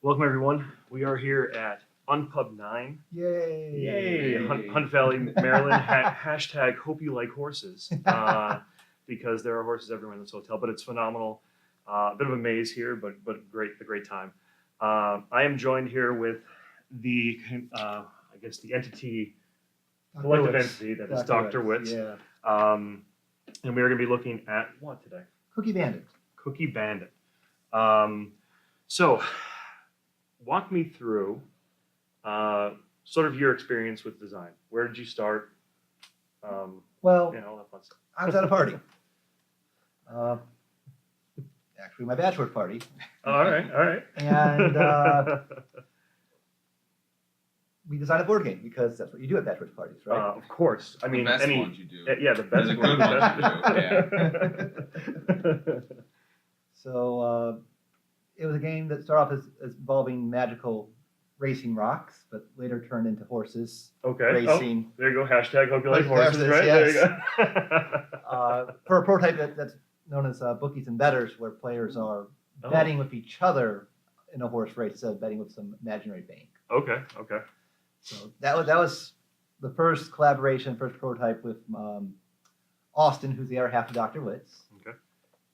Welcome, everyone. We are here at Unpub 9. Yay! Yay! Hunt Valley, Maryland. Hashtag hope you like horses. Because there are horses everywhere in this hotel, but it's phenomenal. A bit of a maze here, but a great time. I am joined here with the, the entity, collective entity that is Dr. Wictz. Yeah. And we are going to be looking at what today? Cookie Bandit. Cookie Bandit. So, walk me through sort of your experience with design. Where did you start? Well, all that fun stuff. I was at a party. Actually, my bachelor party. All right. And we designed a board game because that's what you do at bachelor parties, right? Of course. I mean, the best ones you do. Yeah, the best There's a ones. good one you do. Yeah. So it was a game that started off as involving magical racing rocks, but later turned into horses. Okay. Racing. Oh, there you go. Hashtag hope you like There's horses, this, right? yes. There you go. For a prototype that's known as bookies and bettors, where players are betting with each other in a horse race instead of betting with some imaginary bank. Okay. So that was the first collaboration, first prototype with Austin, who's the other half of Dr. Wictz. Okay.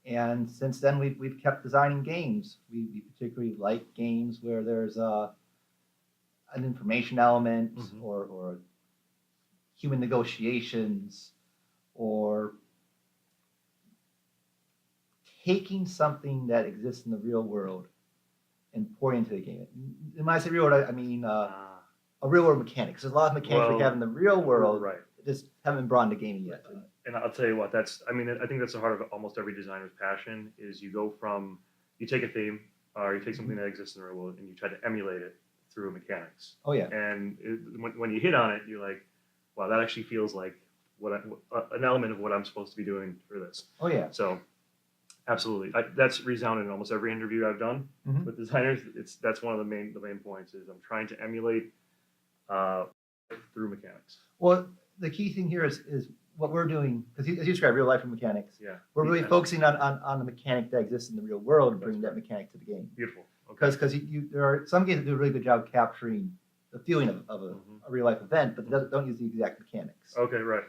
And since then, we've kept designing games. We particularly like games where there's an information element, Mhm. or human negotiations, or taking something that exists in the real world and pouring into the game. And when I say real world, I mean a real world mechanics. There's a lot of mechanics we have in the real world right? that just haven't been brought into gaming yet. And I'll tell you what, I think that's the heart of almost every designer's passion is you take a theme or you take something that exists in the real world and you try to emulate it through mechanics. Oh yeah. And when you hit on it, you're like, wow, that actually feels like an element of what I'm supposed to be doing for this. Oh yeah. So absolutely. That's resounded in almost every interview I've done Mhm. with designers. That's one of the main points is I'm trying to emulate through mechanics. Well, the key thing here is what we're doing, because as you described, real life and mechanics. Yeah. We're really focusing on the mechanic that exists in the real world and bringing that mechanic to the game. Beautiful. Okay. Because there are some games that do a really good job capturing the feeling of a real life event, but don't use the exact mechanics. Okay, right.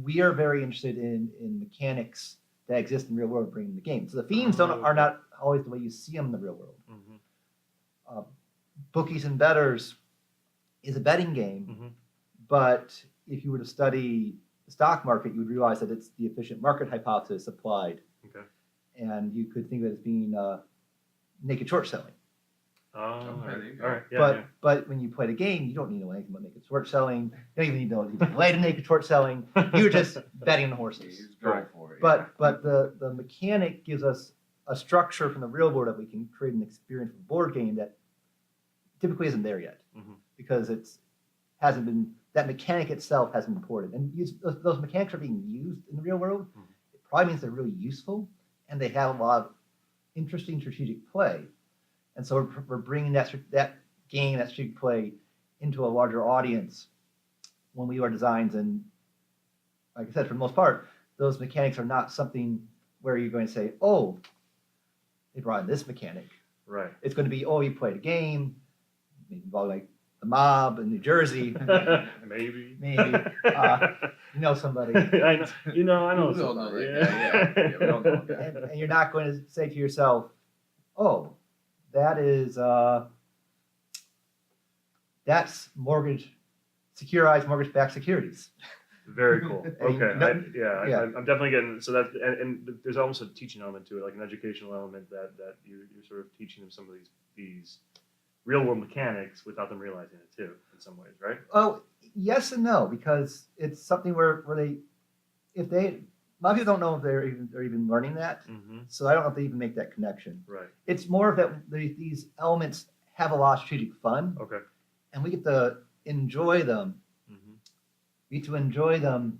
We are very interested in mechanics that exist in the real world, bringing the game. So the themes are not always the way you see them in the real world. Mm-hmm. Bookies and Bettors is a betting game, Mm-hmm. but if you were to study the stock market, you would realize that it's the efficient market hypothesis applied. Okay. And you could think of it as being naked short selling. All there you go. right. Yeah, But when you play the game, you don't need to know anything about naked short selling. You don't even need to know anything related to naked short selling. You're just betting on Yeah, horses. you just go for it. But the mechanic gives us a structure from the real world that we can create an experience of a board game that typically isn't there yet, Mhm. because that mechanic itself hasn't been ported. And those mechanics are being used in the real world. Mhm. It probably means they're really useful and they have a lot of interesting strategic play. And so we're bringing that game, that strategic play, into a larger audience when we do our designs. And like I said, for the most part, those mechanics are not something where you're going to say, oh, they brought in this mechanic. Right. It's going to be, oh, you played a game, maybe involving like the mob in New Jersey. Maybe. You know somebody. I know We don't know somebody. that guy, yeah, we don't know that guy. And you're not going to say to yourself, oh, that is that's securitized mortgage-backed securities. Very cool. Okay. Yeah. I'm definitely getting so that and there's almost a teaching element to it, like an educational element that you're sort of teaching them some of these real world mechanics without them realizing it too, in some ways, right? Oh, yes and no, because it's something where a lot of people don't know if they're even learning that. Mm-hmm. So I don't know if they even make that connection. Right. It's more of that these elements have a lot of strategic fun, Okay. and we get to enjoy them. Mm-hmm. We get to enjoy them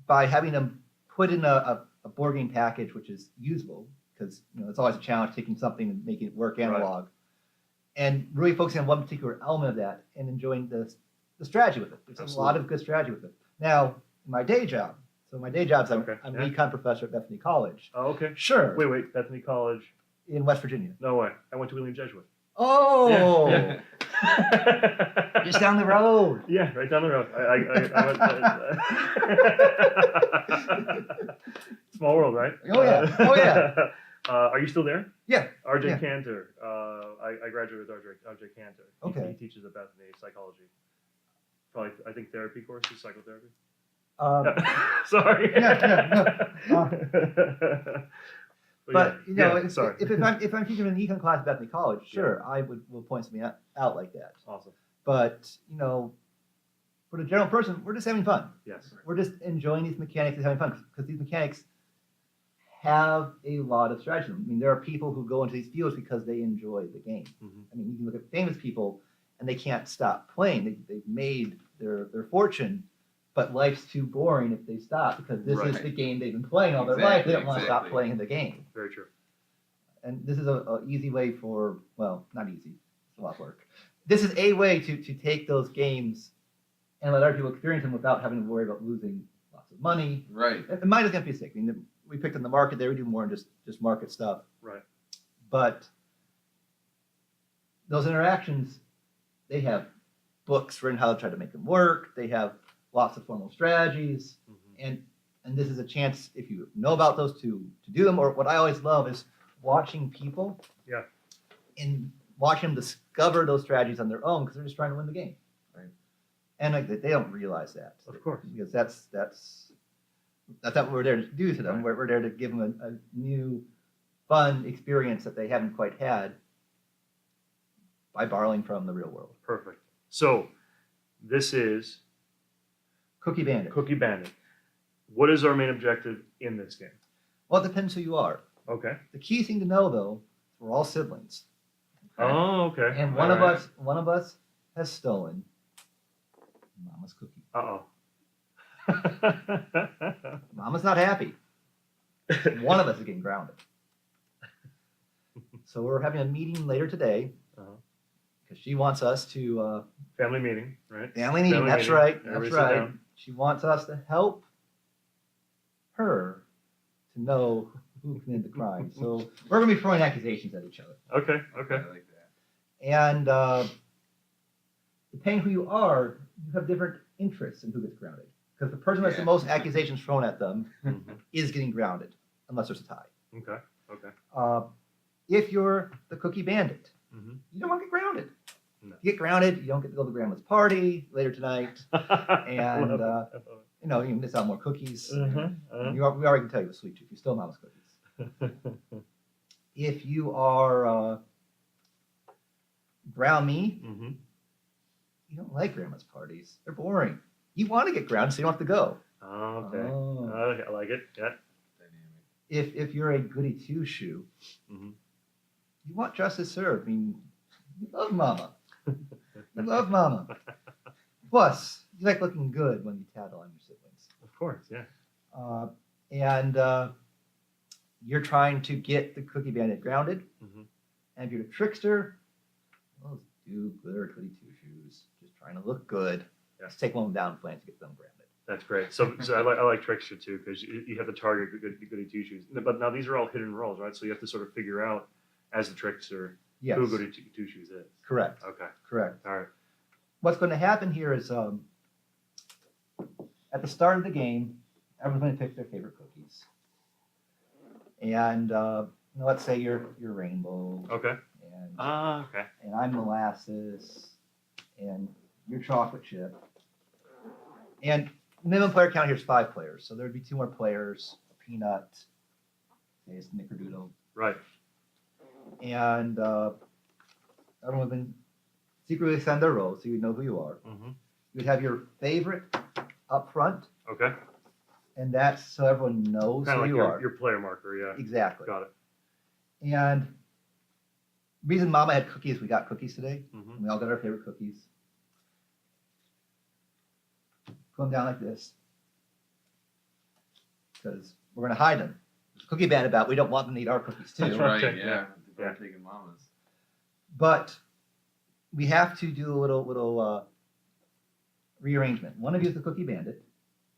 by having them put in a board game package which is usable, because it's always a challenge taking something and making it work analog, and really focusing on one particular element of that and enjoying the strategy with it. There's Absolutely. a lot of good strategy with it. Now, my day job. So my day job's I'm Okay, an yeah. econ professor at Bethany College. Oh, okay. Sure. Wait, Bethany College. In West Virginia. No way. I went to William Jesuit. Oh, Yeah. just down the road. Yeah, right down the road. Small world, right? Oh, yeah. Oh, yeah. Are you still there? Yeah. RJ Yeah. Cantor. I graduated with RJ Cantor. Okay. He teaches at Bethany psychology. Probably, I think therapy courses, psychotherapy. Sorry. But you know, yeah, sorry. if I'm teaching an econ class at Bethany College, sure, I will point something out like that. Awesome. But you know, for the general person, we're just having fun. Yes. We're just enjoying these mechanics and having fun because these mechanics have a lot of strategy. I mean, there are people who go into these fields because they enjoy the game. Mm-hmm. I mean, you can look at famous people and they can't stop playing. They've made their fortune, but life's too boring if they stop because this is Right. the game they've been playing all their life. They don't want to stop playing the game. Very true. And this is a easy way for, well, not easy, it's a lot of work. This is a way to take those games and let other people experience them without having to worry about losing lots of money. Right. And mine is going to be sick. I mean, we picked in the market there, we do more than just market stuff. Right. But those interactions, they have books written how to try to make them work. They have lots of formal strategies. Mm-hmm. And this is a chance, if you know about those, to do them. Or what I always love is watching people. Yeah. And watching them discover those strategies on their own because they're just trying to win the game. Right. And like they don't realize that. Of course. Because that's not what we're there to do to them. Right. We're there to give them a new, fun experience that they haven't quite had by borrowing from the real world. Perfect. So this is Cookie Bandit. Cookie Bandit. What is our main objective in this game? Well, it depends who you are. Okay. The key thing to know, though, we're all siblings, Oh, okay. and All right. one of us has stolen Mama's cookie. Uh-oh. Mama's not happy. One of us is getting grounded. So we're having a meeting later today Uh-huh. because she wants us to Family meeting, right? family meeting. Family That's meeting. right. Everybody That's sit right. down. She wants us to help her to know who committed the crime. So we're going to be throwing accusations at each other. Okay, okay. I like that. And depending who you are, you have different interests in who gets grounded. Because the person who has the Yeah. most accusations thrown at them Mhm. is getting grounded, unless there's a tie. Okay, okay. If you're the Cookie Bandit, Mhm. you don't want to get grounded. No. If you get grounded, you don't get to go to grandma's party later tonight. And, I love it. You know, you miss out on more cookies. Uh-huh, We already can tell you a sweet tooth. You still mama's cookies. uh-huh. If you are brown me, Mhm. you don't like grandma's parties. They're boring. You want to get grounded, so you don't have to go. Oh, okay. Oh. I like it. Yeah. Dynamic. If you're a goody two shoe, Mhm. you want justice served. I mean, you love mama. You love mama. Plus, you like looking good when you tattle on your siblings. Of course, yeah. And you're trying to get the Cookie Bandit grounded. Mhm. And if you're the trickster, those do-gooder goody two shoes, just trying to look good. Yeah. Just take one of them down and plan to get them grounded. That's great. So I like trickster too because you have to target goody two shoes. But now these are all hidden roles, right? So you have to sort of figure out as the trickster Yes, who goody two shoes is. correct, Okay. correct. All right. What's going to happen here is at the start of the game, everyone's going to pick their favorite cookies. And let's say you're rainbow, Okay. and, Okay. and I'm molasses, and you're chocolate chip. And minimum player count here is 5 players, so there'd be 2 more players, a peanut, say a snickerdoodle, Right. and everyone would then secretly send their roles, so you'd know who you are. Mm-hmm. You'd have your favorite up front, Okay. and that's so everyone knows Kind who of like you are. your player marker, yeah. Exactly. Got it. And the reason Mama had cookies, we got cookies today. Mm-hmm. And we all got our favorite cookies. Put them down like this. Because we're going to hide them. There's a Cookie Bandit about, we don't want them to eat our cookies too. That's right, Okay, yeah. yeah. They're taking mamas. But we have to do a little rearrangement. One of you is the Cookie Bandit.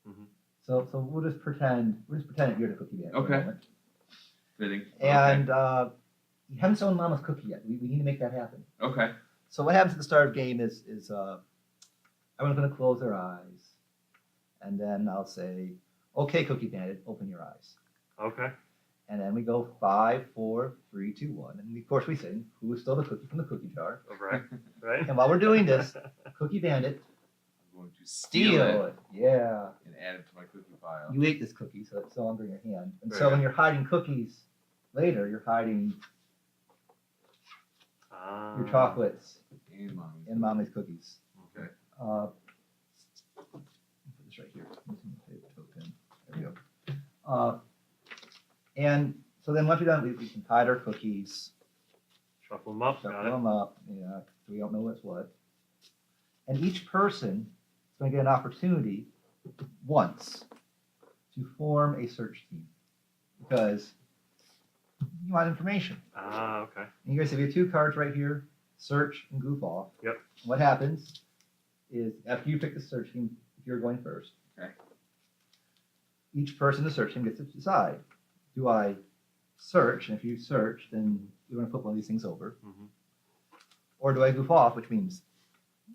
Mhm. So we'll just pretend that you're the Cookie Bandit. for a Okay. moment. Fitting. And you haven't stolen Mama's cookie yet. We need to make that happen. Okay. So what happens at the start of the game is everyone's going to close their eyes, and then I'll say, "Okay, Cookie Bandit, open your eyes." Okay. And then we go 5, 4, 3, 2, 1, and of course we sing, "Who stole the cookie from the cookie jar?" All right. Right. And while we're doing this, Cookie Bandit, I'm going to steal it Yeah. and add it to my cookie pile. You ate this cookie, so it's no longer in your hand. And Very so when good. you're hiding cookies later, you're hiding your chocolates And Mommy's. in Mommy's cookies. Okay. Put this right here. There we go. And so then once we're done, we can hide our cookies, Shuffle them up. shuffle Got it. them up, so we don't know what's what. And each person is going to get an opportunity once to form a search team because you want information. Okay. And you guys have your 2 cards right here, search and goof off. Yep. What happens is after you pick the search team, if you're going first, Okay. each person in the search team gets to decide, do I search? And if you search, then you're going to flip one of these things over. Mm-hmm. Or do I goof off, which means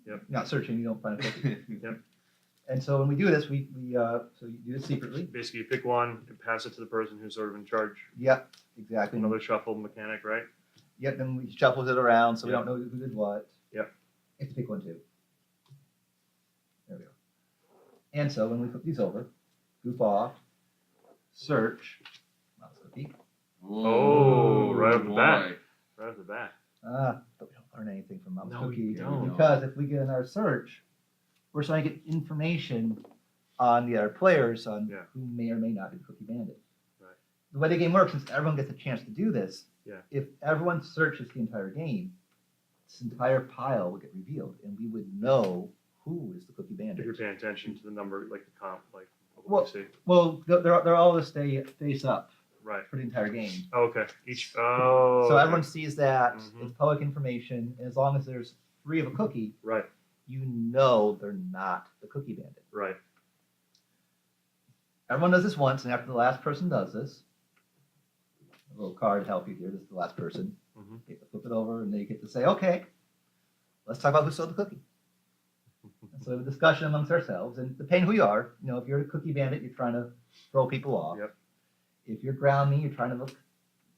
Yep. you're not searching, you don't find a cookie. Yep. And so when we do this, so you do it secretly. Basically, you pick one and pass it to the person who's sort of in charge. Yep, exactly. Another shuffle mechanic, right? Yep, then we shuffle it around so we Yep. don't know who did what. Yep. You have to pick one too. There we go. And so when we flip these over, goof off, search, mouse cookie. Oh, right off the boy. bat. Right off the bat. But we don't learn anything from mouse No, we cookie don't. because if we get in our search, we're trying to get information on the other players on Yeah. who may or may not be the Cookie Bandit. Right. The way the game works, since everyone gets a chance to do this, Yeah. if everyone searches the entire game, this entire pile will get revealed, and we would know who is the Cookie If Bandit. you're paying attention to the number, like the comp, like what Well- we see. Well, they're all to stay face up Right. for the entire game. Oh, okay. Each. Oh. So okay. everyone sees that. Mhm. It's public information, and as long as there's 3 of a cookie, Right. you know they're not the Cookie Bandit. Right. Everyone does this once, and after the last person does this, a little card to help you here. This is the last person. Mhm. You get to flip it over, and they get to say, "Okay, let's talk about who stole the cookie." And so we have a discussion amongst ourselves, and depending who you are, if you're the Cookie Bandit, you're trying to throw people off. Yep. If you're ground me, you're trying to look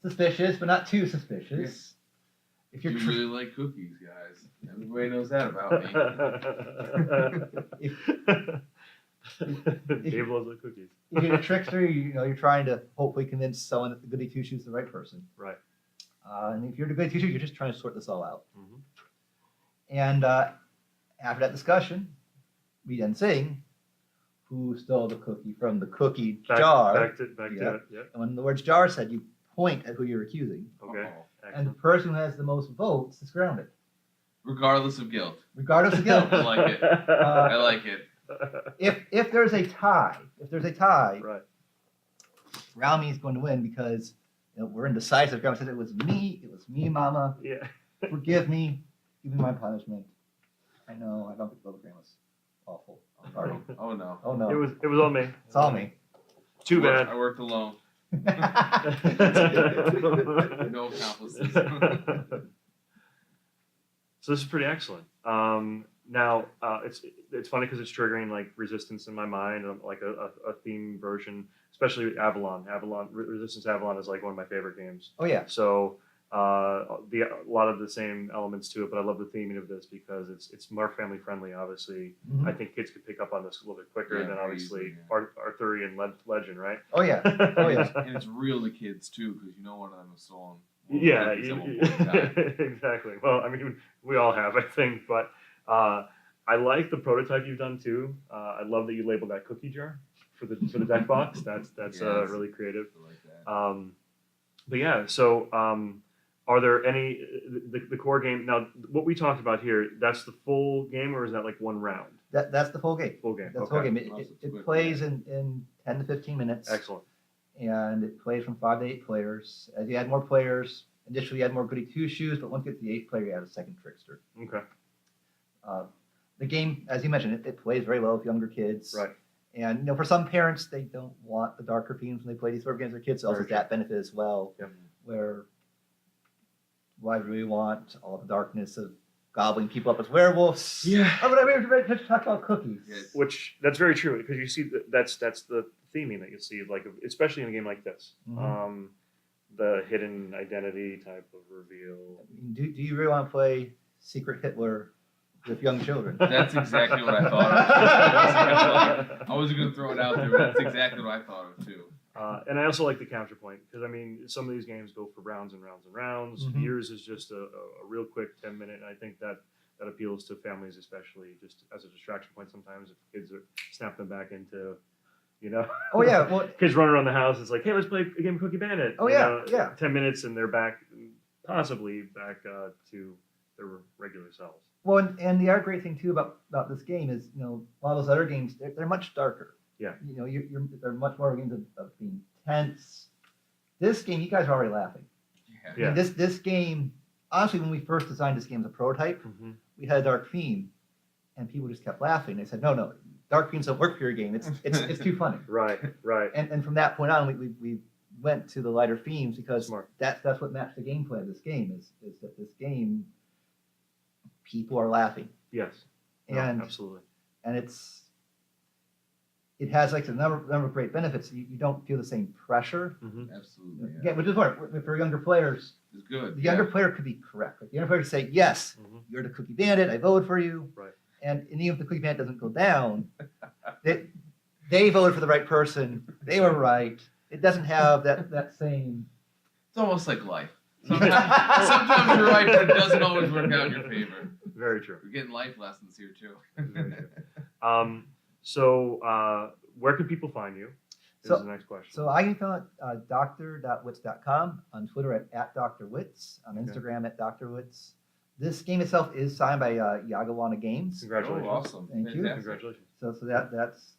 suspicious, but not too suspicious. If You you're really like cookies, guys. Everybody knows that about me. Dave loves the cookies. if you're a trickster, you're trying to hopefully convince someone that the goody two shoes is the right person. Right. And if you're the goody two shoes, you're just trying to sort this all out. Mhm. And after that discussion, we then sing, "Who stole the cookie from the cookie jar?" Back to Yeah. it. Yep. And when the words jar said, you point at who you're accusing. Okay. Uh-oh. And the Excellent. person who has the most votes is grounded, Regardless of guilt. regardless of guilt. I like it. I like it. If there's a tie, Right. Round Me is going to win because we're indecisive. Grandma said it was me, Mama. Yeah. Forgive me, give me my punishment. I know, I don't think Little Grandma's awful. I'm sorry. Oh no. Oh no, It was all me. it's all me. Too I bad. worked alone. No accomplices. So this is pretty excellent. Now it's funny because it's triggering like resistance in my mind, like a theme version, especially with Avalon. Resistance Avalon is like one of my favorite games. Oh yeah, So a lot of the same elements to it, but I love the theming of this because it's more family friendly. Obviously, Mhm. I think kids could pick up on this a little bit quicker Yeah, than very obviously easily, yeah. Arthurian legend, right? oh yeah, oh yeah. And it's real to kids too, because one of them has stolen. one of the Yeah, cookies at one point in time. exactly. Well, I mean, we all have, I think, but I like the prototype you've done too. I love that you labeled that cookie jar for the deck box. That's Yes. really creative. I like that. But yeah, so are there any the core game now? What we talked about here, that's the full game, or is that like one round? That's the full game. Full game. That's the Okay. whole game. It, Lots it, of it quick plays ones. in 10 to 15 minutes. Excellent. And it plays from 5 to 8 players. As you add more players, initially you add more goody two shoes, but once you get to the 8th player, you add a second trickster. Okay. The game, as you mentioned, it plays very well with younger kids. Right. And for some parents, they don't want the darker themes when they play these sort of games with their kids. So also Very that benefit as well, Yep. where why do we want all the darkness of gobbling people up as werewolves? Yeah. Oh, but I mean, let's talk about cookies. Yeah. Which that's very true because you see that's the theming that you see like especially in a game like this. Mhm. The hidden identity type of reveal. I mean, do you really want to play Secret Hitler with young children? That's exactly what I thought of. I wasn't going to throw it out there, but that's exactly what I thought of too. And I also like the counterpoint because I mean some of these games go for rounds and rounds and rounds. Mhm. Yours is just a real quick 10-minute, and I think that appeals to families especially just as a distraction point. Sometimes if kids are snap them back into, Oh yeah, well, kids running around the house. It's like, hey, let's play a game of Cookie Bandit. Oh, yeah, yeah. 10 minutes and they're back, possibly back to their regular selves. well, and the other great thing too about this game is, a lot of those other games, they're much darker. Yeah. They're much more games of being tense. This game, you guys are already laughing. Yeah. I mean, this game, honestly, when we first designed this game as a prototype, Mm-hmm. we had a dark theme, and people just kept laughing. They said, no, dark themes don't work for your game. It's too funny. Right. And from that point on, we went to the lighter themes because Smart. that's what matched the gameplay of this game is that this game, people are laughing, Yes. No, and absolutely. it has like a number of great benefits. You don't feel the same pressure. Mm-hmm. Absolutely. Yeah. Again, which is what for younger players, It's good. the younger player could be correct. Like the younger player could say, yes, Mm-hmm. you're the Cookie Bandit. I voted for you. Right. And even if the Cookie Bandit doesn't go down, they voted for the right person. They were right. It doesn't have that same. It's almost like life. Sometimes you're right, but it doesn't always work out in your favor. Very true. We're getting life lessons here too. Very true. So where can people find you? Is So- the next question. So I can find dr.wictz.com, on Twitter at Dr. Wictz, on Okay. Instagram at Dr. Wictz. This game itself is signed by Yagawana Games. Congratulations. Oh, awesome. Thank you. Fantastic. Congratulations. So that's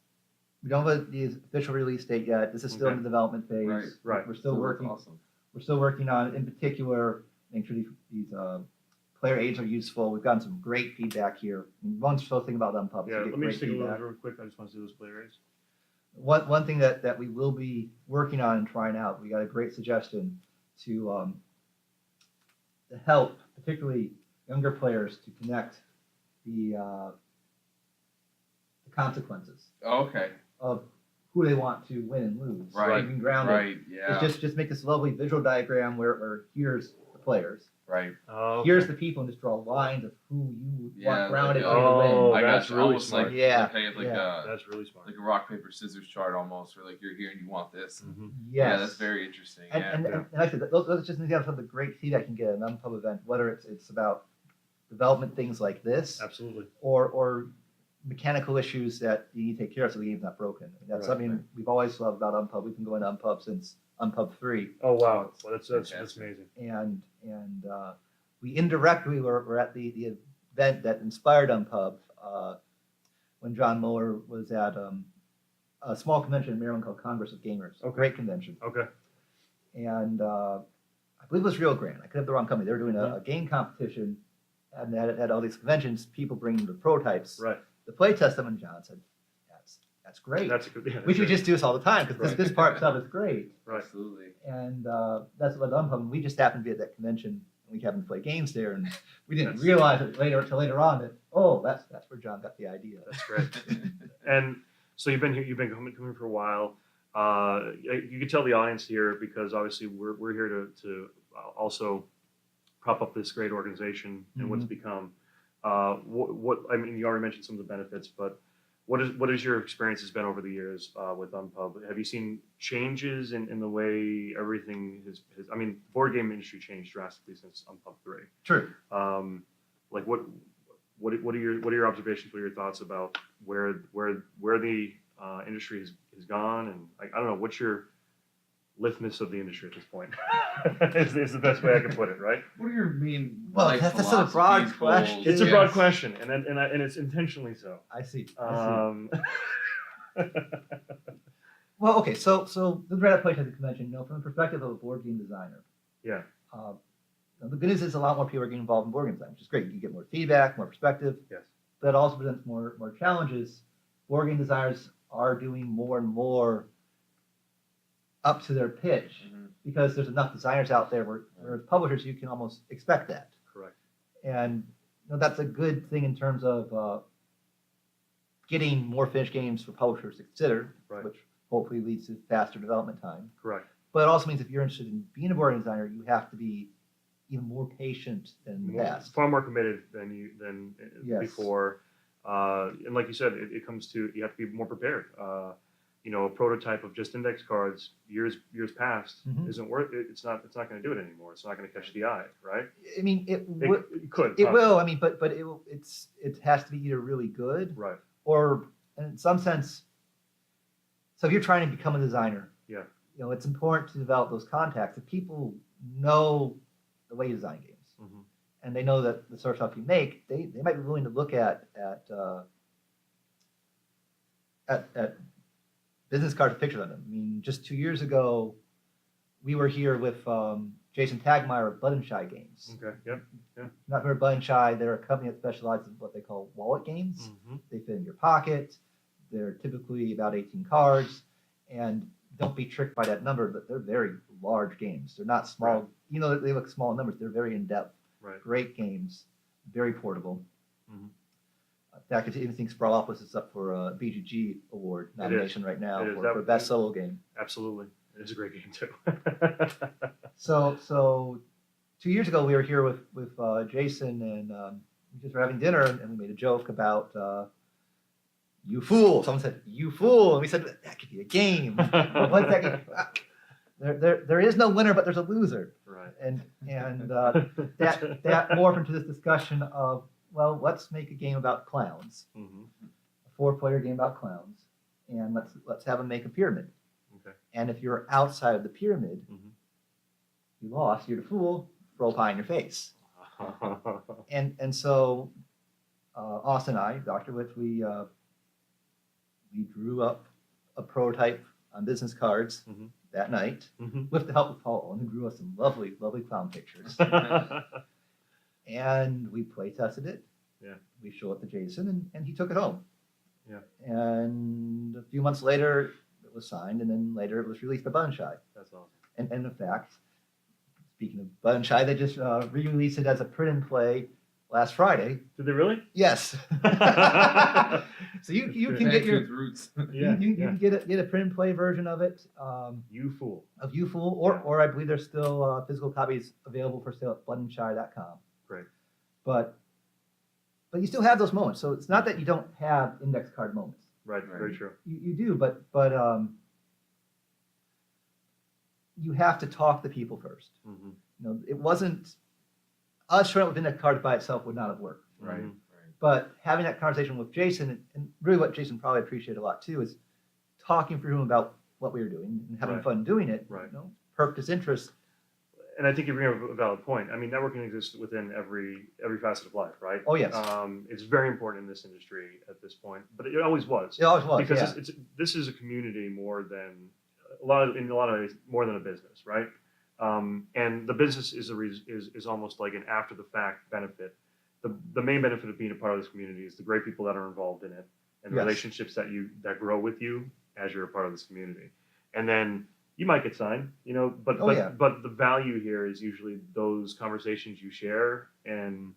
we don't have the official release date yet. This is still in Okay. the development phase. Right. Right. We're still So that's working. Awesome. We're still working on, in particular, making sure these player aids are useful. We've gotten some great feedback here. And one special thing about Unpub is Yeah. we get Let me great just take a look feedback. real quick. I just want to see those play rates. One thing that we will be working on and trying out, we got a great suggestion to help, particularly younger players, to connect the consequences Oh, okay. of who they want to win and lose. So Right. you can ground it. Right. Yeah. It's just make this lovely visual diagram where here's the players, Right. Oh, here's the people, and just draw lines of who you Yeah, want grounded like, to oh, win. I that's got you. really Almost smart. like Yeah, like yeah. That's really smart. like a rock paper scissors chart almost, where like you're here and you want this. Mhm. Yes. Yeah, that's very interesting. And, Yeah. and, and like I said, those are just an example of the great feedback you can get at an Unpub event, whether it's about development things like this Absolutely. or mechanical issues that you need to take care of so the game's not broken. And that's Right, something right. we've always loved about Unpub. We've been going to Unpub since Unpub 3. Oh wow. Well, that's Fantastic. amazing. And we indirectly were at the event that inspired Unpub when John Mueller was at a small convention in Maryland called Congress of Gamers. Okay. Great convention. Okay. And I believe it was Rio Grande. I could have the wrong company. They were doing Mm-hmm. a game competition, and at all these conventions, people bringing the prototypes Right. to play test them. And John said, "That's great. That's a good. Yeah, We should that's just do this all the time because Right. this part stuff is great." right. Absolutely. And that's what Unpub. And we just happened to be at that convention, and we happened to play games there, and we didn't That's- realize it until later on that that's where John got the idea. That's great. And so you've been here. You've been coming for a while. You can tell the audience here because obviously we're here to also prop up this great organization and what it's become. What I mean, you already mentioned some of the benefits, but what is your experience has been over the years with Unpub? Have you seen changes in the way everything has? I mean, board game industry changed drastically since Unpub 3. True. Like what are your observations? What are your thoughts about where the industry has gone? And I don't know, what's your litmus of the industry at this point? is the best way I can put it, right? What are your main? Well, life that's a broad philosophies, question. goals? It's a Yes. broad question, and it's intentionally so. I see. Well, okay. So the Red Place at the convention, from the perspective of a board game designer. Yeah. The good news is a lot more people are getting involved in board game design, which is great. You get more feedback, more perspective. Yes. But it also presents more challenges. Board game designers are doing more and more up to their pitch Mhm. because there's enough designers out there where as publishers you can almost expect that. Correct. And that's a good thing in terms of getting more finished games for publishers to consider, Right. which hopefully leads to faster development time. Correct. But it also means if you're interested in being a board game designer, you have to be even more patient than in the past. Far more committed than Yes. before. And like you said, it comes to you have to be more prepared. A prototype of just index cards years past Mhm. isn't worth it. It's not going to do it anymore. It's not going to catch the eye, right? I mean, It could. it will. I mean, but it has to be either really good Right. or in some sense. So if you're trying to become a designer, Yeah. it's important to develop those contacts. If people know the way you design games, Mhm. and they know that the sort of stuff you make, they might be willing to look at business cards with pictures on them. I mean, just 2 years ago, we were here with Jason Tagmeyer of Blood and Shy Games. Okay. Yep. Not very Blood and Shy. They're a company that specializes in what they call wallet games. Mm-hmm. They fit in your pocket. They're typically about 18 cards, and don't be tricked by that number, but they're very large games. They're not small. Right. They look small in numbers. They're very in depth. Right. Great games, very portable. Mhm. In fact, I think Sprawlopolis is up for a BGG award nomination right now It is. for best solo game. Absolutely. It is a great game too. So 2 years ago we were here with Jason and we just were having dinner and we made a joke about you fool. Someone said you fool, and we said that could be a game. What's that game? There is no winner, but there's a loser. Right. And that morphed into this discussion of, well, let's make a game about clowns, Mm-hmm. a 4-player game about clowns, and let's have them make a pyramid. Okay. And if you're outside of the pyramid, Mhm. you lost. You're the fool. Roll pie in your face. And so Austin and I, Dr. Wictz, we drew up a prototype on business cards Mhm. that night Mhm. with the help of Paul Owen, who drew us some lovely, lovely clown pictures. And we play tested it. Yeah. We showed it to Jason, and he took it home. Yeah. And a few months later, it was signed, and then later it was released by Bun Shy. That's awesome. And in fact, speaking of Bun Shy, they just re-released it as a print and play last Friday. Did they really? Yes. So you can Back get to your its roots. you can get a print and play version of it. You fool. Of You Fool, or I believe there's still physical copies available for sale at bloodandshy.com. Great. But you still have those moments. So it's not that you don't have index card moments. Right. Right. Very true. You do, but you have to talk to people first. Mm-hmm. It wasn't us showing up with index cards by itself would not have worked. Right. Mhm. But having that conversation with Jason, and really what Jason probably appreciated a lot too, is talking through him about what we were doing and having Right. fun doing it. Right. Perked his interest. And I think you bring up a valid point. I mean, networking exists within every facet of life, right? Oh, yes. It's very important in this industry at this point, but it always was. It always was, Because yeah. this is a community more than in a lot of ways more than a business, right? And the business is almost like an after the fact benefit. The main benefit of being a part of this community is the great people that are involved in it and the Yes. relationships that grow with you as you're a part of this community. And then you might get signed, but Oh, yeah. but the value here is usually those conversations you share and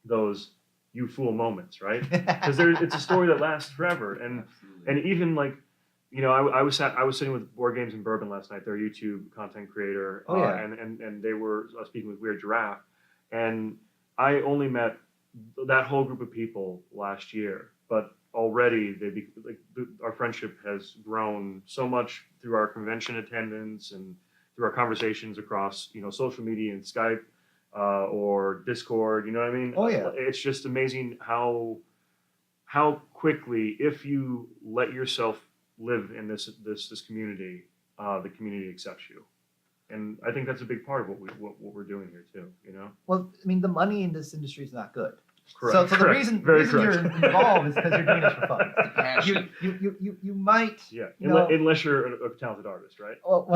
those you fool moments, right? Because it's a story that lasts forever. And Absolutely. even like, I was sitting with Board Games and Bourbon last night. They're a YouTube content creator. Oh, yeah. And they were speaking with Weird Giraffe, and I only met that whole group of people last year, but already our friendship has grown so much through our convention attendance and through our conversations across social media and Skype or Discord. You know what I mean? Oh, yeah. It's just amazing how quickly, if you let yourself live in this community, the community accepts you. And I think that's a big part of what we're doing here too. Well, I mean, the money in this industry is not good. Correct. So the correct. reason Very you're correct. involved is because you're doing this for fun. Passion. You might. Yeah. You know- Unless you're a talented artist, right? Well,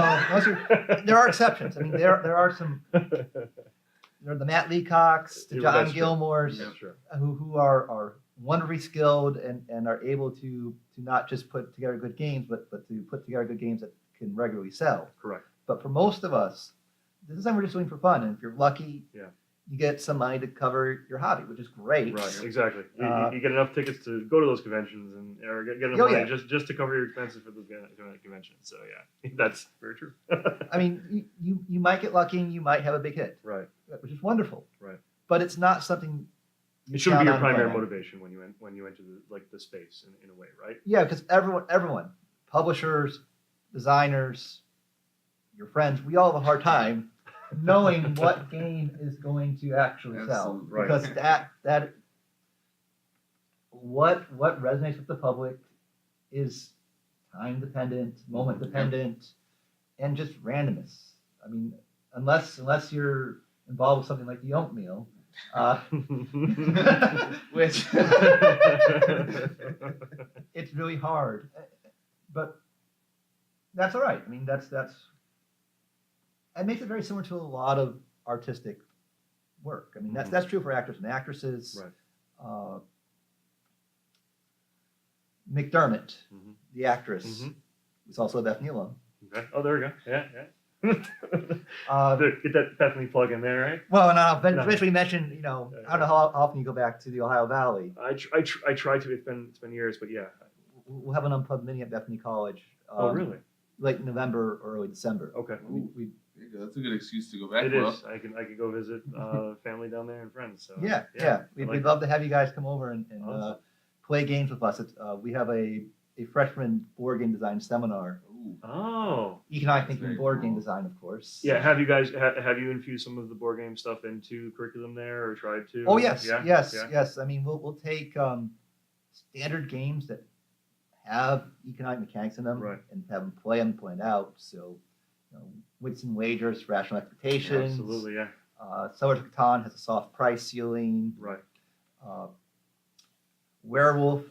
there are exceptions. I mean, there are some. There are the Matt Leacocks, the Yeah, John that's true. Gilmores, Yeah, sure. who are wonderfully skilled and are able to not just put together good games, but to put together good games that can regularly sell. Correct. But for most of us, this is something we're just doing for fun. And if you're lucky, Yeah. you get some money to cover your hobby, which is great. Right, exactly. You, Uh, you get enough tickets to go to those conventions or get enough Oh, money yeah. just to cover your expenses for those conventions. So yeah, that's very true. I mean, you might get lucky and you might have a big hit, Right. which is wonderful. Right. But it's not something you It shouldn't be count your on primary playing. motivation when you enter the space in a way, right? Yeah, because everyone, publishers, designers, your friends, we all have a hard time knowing what game is going to actually sell. Absolutely. Right. Because that what resonates with the public is time dependent, moment dependent, and just randomness. I mean, unless you're involved with something like the oatmeal, which it's really hard. But that's all right. I mean, that's it makes it very similar to a lot of artistic work. I mean, that's true for actors and actresses. Right. McDermott, Mhm. the actress, Mhm. was also a Bethany alum. Okay. Oh, there we go. Yeah, yeah. Uh, Get that Bethany plug in there, right? Well, and I'll No. eventually mention, I don't know how often you go back to the Ohio Valley. I try to. It's been years, but yeah. We'll have an Unpub mini at Bethany College. Oh, really? Late November or early December. Okay. We There you go. That's a good excuse to go back. It Well, is. I can go visit family down there and friends. So yeah. I We'd like love to have you guys come over and Awesome. play games with us. We have a freshman board game design seminar. ooh, Oh. Economic That's thinking, very board game cool. design, of course. Yeah. Have you guys have you infused some of the board game stuff into curriculum there, or tried to? Oh yes, Yeah? yes, Yeah? yes. I mean, we'll take standard games that have economic mechanics in them Right. and have them play them, point out. So, Wictz and Wagers, rational expectations. Absolutely. Yeah. Settlers of Catan has a soft price ceiling. Right. Werewolf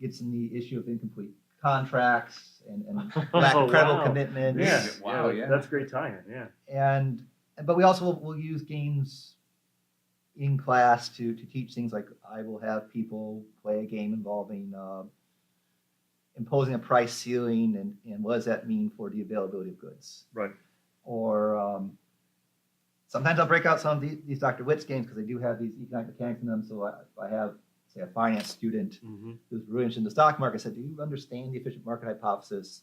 gets in the issue of incomplete contracts and lack Oh, of credible wow. commitments. Yeah. Wow, Yeah. yeah. That's great tie-in. Yeah. But we also will use games in class to teach things like I will have people play a game involving imposing a price ceiling and what does that mean for the availability of goods. Right. Or sometimes I'll break out some of these Dr. Wictz games because they do have these economic mechanics in them. So I have, say, a finance student Mm-hmm. who's really interested in the stock market. I said, do you understand the efficient market hypothesis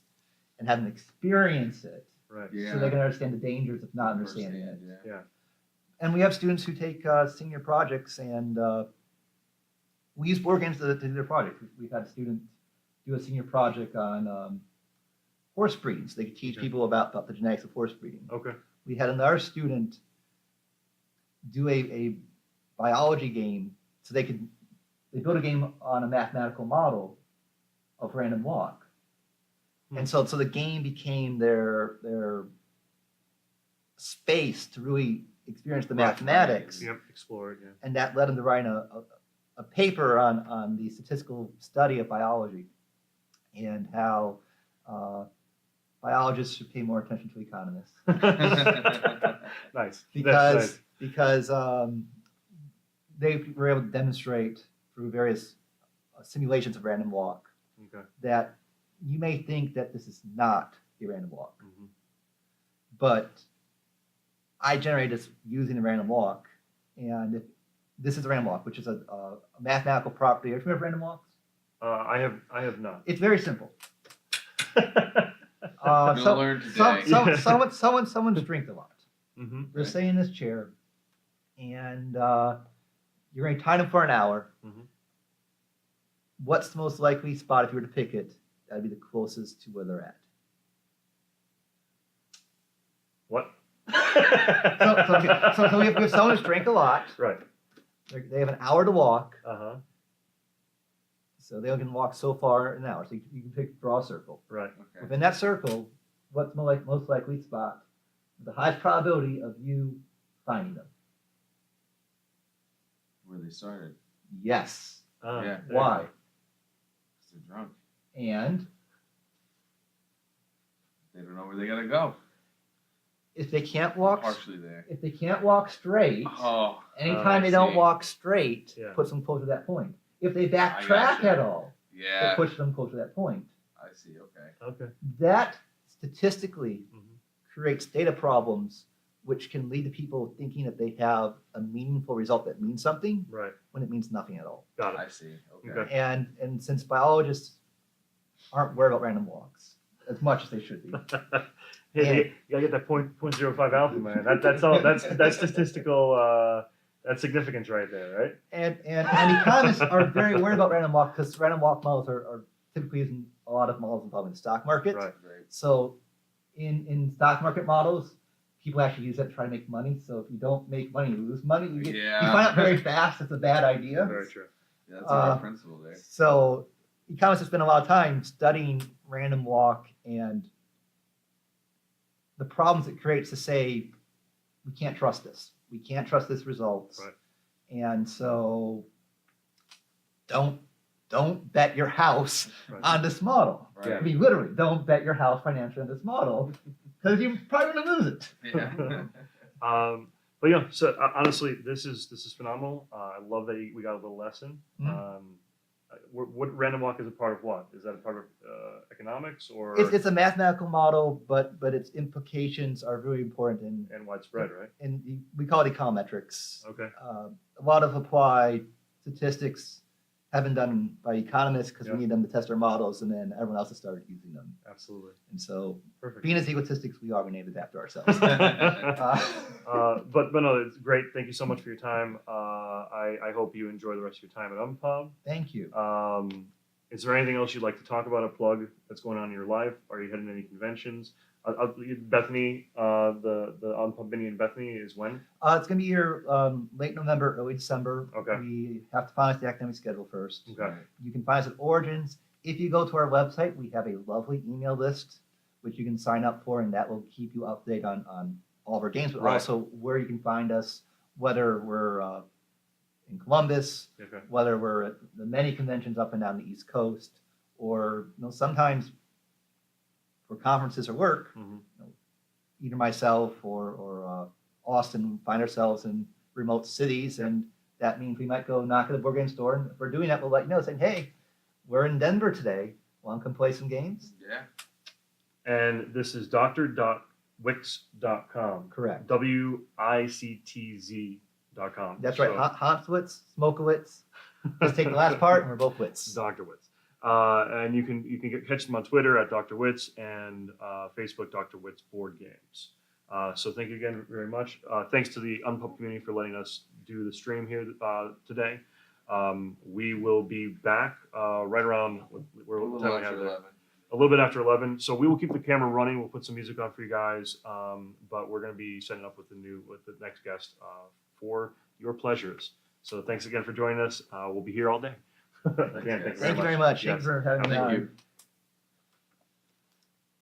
and have them experience it Right. Yeah. so they can understand the dangers of not understanding it? Firsthand, Yeah. And we have students who take senior projects and we use board games to do their projects. We've had a student do a senior project on horse breeding, so they could teach Okay. people about the genetics of horse breeding. Okay. We had another student do a biology game, so they built a game on a mathematical model of random walk. Hmm. And so the game became their space to really experience the Right. mathematics. Yep. Explore it. Yeah. And that led him to write a paper on the statistical study of biology and how biologists should pay more attention to economists Nice. because That's they were able to demonstrate through various simulations of random walk nice. Okay. that you may think that this is not a random walk, Mhm. but I generated this using a random walk, and this is a random walk, which is a mathematical property. Are you familiar with random walks? I have not. It's very simple. You'll learn today. Someone's drinking a lot. Mm-hmm. They're sitting in this chair, and you're going to time them for an hour. Mhm. What's the most likely spot if you were to pick it? That'd be the closest to where they're at. What? So we have someone who's drank a lot. Right. They have an hour to walk, Uh-huh. so they can walk so far in an hour. So you can draw a circle. Right. Okay. Within that circle, what's the most likely spot? The highest probability of you finding them. Where they started. Yes. Yeah. There you Why? go. 'Cause they're drunk. And They don't know where they gotta go. if they can't walk, Partially there. if they can't walk straight, Oh. anytime I they don't see. walk straight, Yeah. puts them closer to that point. If they I backtrack gotcha. at all, Yeah. it pushes them closer to that point. I see. Okay. Okay. That statistically Mhm. creates data problems, which can lead to people thinking that they have a meaningful result that means something Right. when it means nothing at all. Got I it. see. Okay. Okay. And since biologists aren't worried about random walks as much as they should be, Hey, you gotta get that 0.05 alpha, man. That's all. That's statistical. That's significance right there, right? and economists are very worried about random walk because random walk models are typically using a lot of models involved in the stock market. Right. Great. So in stock market models, people actually use that to try to make money. So if you don't make money, you lose money. You Yeah. find out very fast it's a bad idea. Very true. Yeah, that's a Uh, good principle there. So economists have spent a lot of time studying random walk and the problems it creates to say, we can't trust this. We can't trust this result. Right. And so don't bet your house Right. on this model. Right. I mean, literally, don't bet your house financially on this model because you're probably going to lose it. Yeah. But yeah, so honestly, this is phenomenal. I love that we got a little lesson. Mhm. What random walk is a part of what? Is that a part of economics or It's a mathematical model, but its implications are really important and widespread, right? in we call it econometrics. Okay. A lot of applied statistics have been done by economists because Yeah. we need them to test our models, and then everyone else has started using them. Absolutely. And so, Perfect. being as egotistics we are, we named it after ourselves. But no, it's great. Thank you so much for your time. I hope you enjoy the rest of your time at Unpub. Thank you. Is there anything else you'd like to talk about, a plug that's going on in your life? Are you heading to any conventions? Bethany, the Unpub Mini in Bethany is when? It's going to be here late November, early December. Okay. We have to finalize the academic schedule first. Okay. You can find us at Origins. If you go to our website, we have a lovely email list, which you can sign up for, and that will keep you up to date on all of our games, but Right. also where you can find us, whether we're in Columbus, Okay. whether we're at the many conventions up and down the East Coast, or sometimes for conferences or work, Mhm. either myself or Austin find ourselves in remote cities, and that means we might go knock at a board game store. And if we're doing that, we'll let you know, saying, "Hey, we're in Denver today. Want to come play some games?" Yeah. And this is dr.wictz.com. Correct. WICTZ.com. That's right. So, Hanswitz, Smokowitz. Just take the last part, and we're both Wits. Dr. Witz. And you can catch them on Twitter at Dr. Witz and Facebook Dr. Witz Board Games. So thank you again very much. Thanks to the Unpub community for letting us do the stream here today. We will be back right around A little after 11. a little bit after 11. So we will keep the camera running. We'll put some music on for you guys. But we're going to be setting up with the next guest for your pleasures. So thanks again for joining us. We'll be here all day. Again, guys. Thank you very much. Yes. Thanks for having me Thank on. you.